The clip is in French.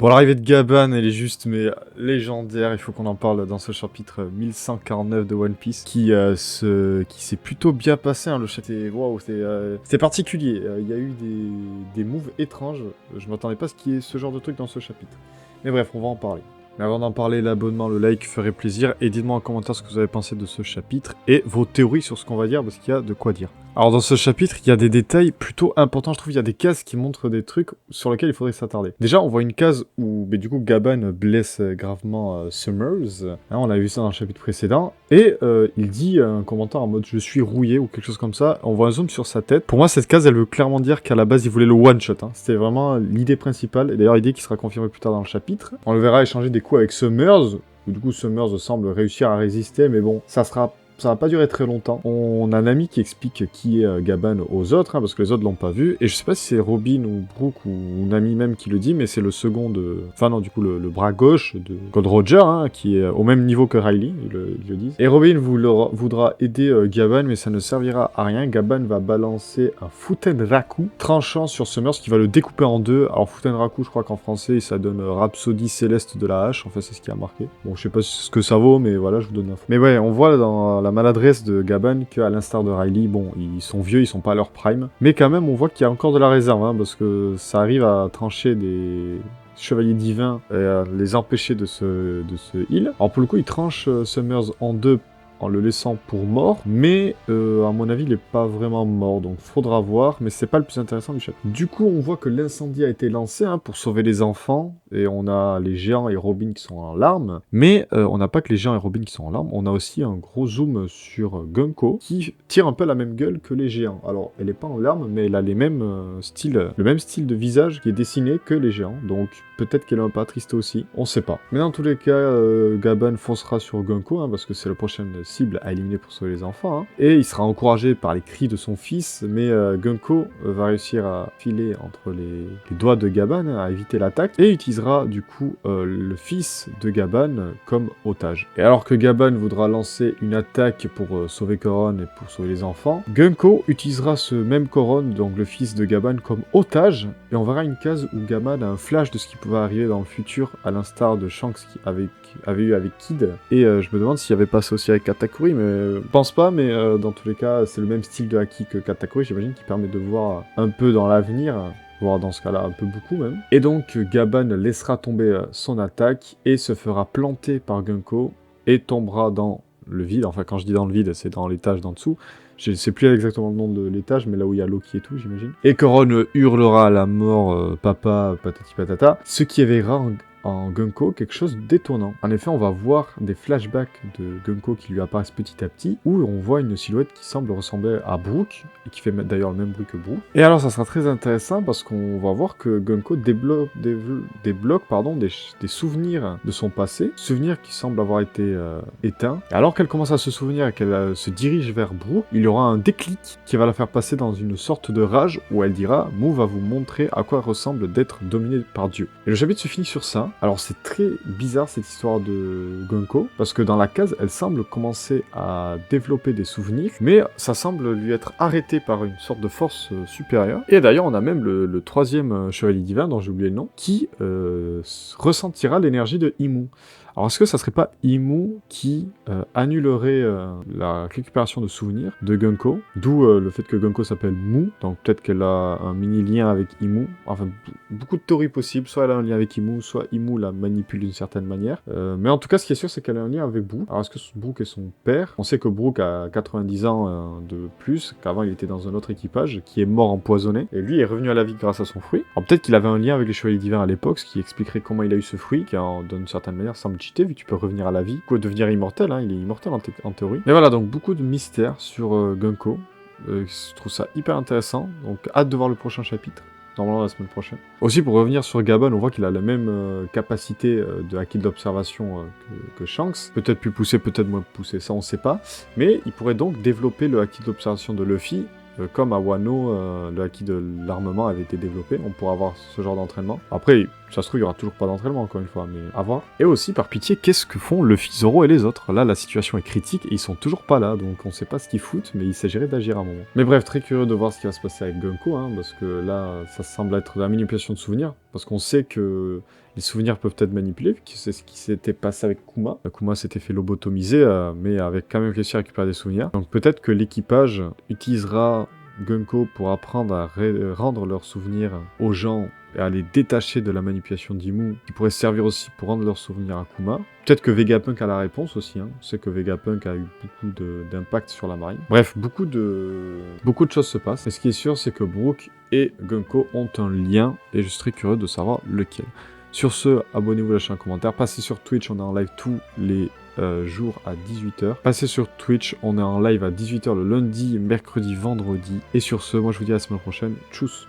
Bon, l'arrivée de Gaban, elle est juste, mais légendaire. Il faut qu'on en parle dans ce chapitre 1149 de One Piece, qui s'est plutôt bien passé. Hein. Le chapitre, waouh, c'était particulier. Il y a eu des moves étranges. Je m'attendais pas à ce qu'il y ait ce genre de truc dans ce chapitre. Mais bref, on va en parler. Mais avant d'en parler, l'abonnement, le like ferait plaisir. Et dites-moi en commentaire ce que vous avez pensé de ce chapitre et vos théories sur ce qu'on va dire, parce qu'il y a de quoi dire. Alors dans ce chapitre, il y a des détails plutôt importants, je trouve. Il y a des cases qui montrent des trucs sur lesquels il faudrait s'attarder. Déjà, on voit une case où du coup Gaban blesse gravement Summers. Hein, on a vu ça dans le chapitre précédent. Et il dit un commentaire en mode « je suis rouillé » ou quelque chose comme ça. On voit un zoom sur sa tête. Pour moi, cette case, elle veut clairement dire qu'à la base, il voulait le one-shot. Hein. C'était vraiment l'idée principale. Et d'ailleurs, l'idée qui sera confirmée plus tard dans le chapitre. On le verra échanger des coups avec Summers. Où du coup, Summers semble réussir à résister. Mais bon, ça va pas durer très longtemps. On a un ami qui explique qui est Gaban aux autres, hein, parce que les autres l'ont pas vu. Et je sais pas si c'est Robin ou Brook ou Nami même qui le dit, mais c'est le second de... Enfin non, du coup, le bras gauche de Gold Roger, hein, qui est au même niveau que Riley, ils le disent. Et Robin voudra aider Gaban, mais ça ne servira à rien. Gaban va balancer un Futen Raku, tranchant sur Summers, qui va le découper en deux. Alors Futen Raku, je crois qu'en français, ça donne Rhapsodie céleste de la hache. En fait, c'est ce qui a marqué. Bon, je sais pas ce que ça vaut, mais voilà, je vous donne l'info. Mais ouais, on voit dans la maladresse de Gaban qu'à l'instar de Riley, bon, ils sont vieux, ils sont pas à leur prime, mais quand même on voit qu'il y a encore de la réserve, hein, parce que ça arrive à trancher des chevaliers divins et à les empêcher de se heal. Alors pour le coup, il tranche Summers en deux en le laissant pour mort, mais à mon avis, il est pas vraiment mort, donc faudra voir, mais c'est pas le plus intéressant du chapitre. Du coup, on voit que l'incendie a été lancé hein, pour sauver les enfants, et on a les géants et Robin qui sont en larmes, mais on n'a pas que les géants et Robin qui sont en larmes, on a aussi un gros zoom sur Gunko, qui tire un peu la même gueule que les géants. Alors, elle est pas en larmes, mais elle a les mêmes le même style de visage qui est dessiné que les géants, donc peut-être qu'elle est un peu triste aussi, on sait pas. Mais dans tous les cas, Gaban foncera sur Gunko, hein, parce que c'est la prochaine cible à éliminer pour sauver les enfants, hein. Et il sera encouragé par les cris de son fils, mais Gunko va réussir à filer entre les doigts de Gaban, hein, à éviter l'attaque, et utilisera du coup le fils de Gaban comme otage. Et alors que Gaban voudra lancer une attaque pour sauver Koron et pour sauver les enfants, Gunko utilisera ce même Koron, donc le fils de Gaban, comme otage, et on verra une case où Gaban a un flash de ce qui pouvait arriver dans le futur, à l'instar de Shanks qui avait eu avec Kid, et je me demande s'il y avait passé aussi avec Katakuri, mais je pense pas, mais dans tous les cas, c'est le même style de haki que Katakuri, j'imagine, qui permet de voir un peu dans l'avenir, voire dans ce cas-là un peu beaucoup même. Et donc Gaban laissera tomber son attaque et se fera planter par Gunko et tombera dans le vide. Enfin, quand je dis dans le vide, c'est dans l'étage d'en dessous. Je sais plus exactement le nom de l'étage, mais là où il y a Loki et tout, j'imagine. Et Koron hurlera à la mort papa, patati patata, ce qui éveillera en Gunko quelque chose d'étonnant. En effet, on va voir des flashbacks de Gunko qui lui apparaissent petit à petit, où on voit une silhouette qui semble ressembler à Brook, et qui fait d'ailleurs le même bruit que Brook. Et alors, ça sera très intéressant parce qu'on va voir que Gunko débloque des souvenirs de son passé, souvenirs qui semblent avoir été éteints. Et alors qu'elle commence à se souvenir et qu'elle se dirige vers Brook, il y aura un déclic qui va la faire passer dans une sorte de rage où elle dira « Mou va vous montrer à quoi ressemble d'être dominé par Dieu ». Et le chapitre se finit sur ça. Alors c'est très bizarre cette histoire de Gunko, parce que dans la case, elle semble commencer à développer des souvenirs, mais ça semble lui être arrêté par une sorte de force supérieure. Et d'ailleurs, on a même le troisième chevalier divin, dont j'ai oublié le nom, qui ressentira l'énergie de Imu. Alors est-ce que ça serait pas Imu qui annulerait la récupération de souvenirs de Gunko, d'où le fait que Gunko s'appelle Mu, donc peut-être qu'elle a un mini lien avec Imu, enfin beaucoup de théories possibles, soit elle a un lien avec Imu, soit Imu la manipule d'une certaine manière, mais en tout cas ce qui est sûr c'est qu'elle a un lien avec Brook. Alors est-ce que Brook est son père? On sait que Brook a 90 ans de plus, qu'avant il était dans un autre équipage, qui est mort empoisonné, et lui est revenu à la vie grâce à son fruit. Alors peut-être qu'il avait un lien avec les chevaliers divins à l'époque, ce qui expliquerait comment il a eu ce fruit, qui d'une certaine manière semble cheaté, vu que tu peux revenir à la vie, quoi, devenir immortel, hein, il est immortel en théorie. Mais voilà, donc beaucoup de mystères sur Gunko, je trouve ça hyper intéressant, donc hâte de voir le prochain chapitre, normalement la semaine prochaine. Aussi pour revenir sur Gaban, on voit qu'il a la même capacité de haki d'observation que Shanks, peut-être plus poussé, peut-être moins poussé, ça on sait pas, mais il pourrait donc développer le haki d'observation de Luffy, comme à Wano, le haki de l'armement avait été développé, on pourra avoir ce genre d'entraînement. Après, Ça se trouve, il y aura toujours pas d'entraînement, encore une fois, mais à voir. Et aussi, par pitié, qu'est-ce que font Luffy, Zoro et les autres? Là, la situation est critique et ils sont toujours pas là, donc on sait pas ce qu'ils foutent, mais il s'agirait d'agir à un moment. Mais bref, très curieux de voir ce qui va se passer avec Gunko, hein, parce que là, ça semble être de la manipulation de souvenirs, parce qu'on sait que les souvenirs peuvent être manipulés, que c'est ce qui s'était passé avec Kuma. Kuma s'était fait lobotomiser, mais avec quand même réussi à récupérer des souvenirs. Donc peut-être que l'équipage utilisera Gunko pour apprendre à rendre leurs souvenirs aux gens et à les détacher de la manipulation d'Imu, qui pourrait servir aussi pour rendre leurs souvenirs à Kuma. Peut-être que Vegapunk a la réponse aussi, hein. On sait que Vegapunk a eu beaucoup d'impact sur la marine. Bref, beaucoup de choses se passent. Et ce qui est sûr, c'est que Brook et Gunko ont un lien, et je serais curieux de savoir lequel. Sur ce, abonnez-vous, lâchez un commentaire. Passez sur Twitch, on est en live tous les jours à 18h. Passez sur Twitch, on est en live à 18h le lundi, mercredi, vendredi. Et sur ce, moi je vous dis à la semaine prochaine. Tchuss!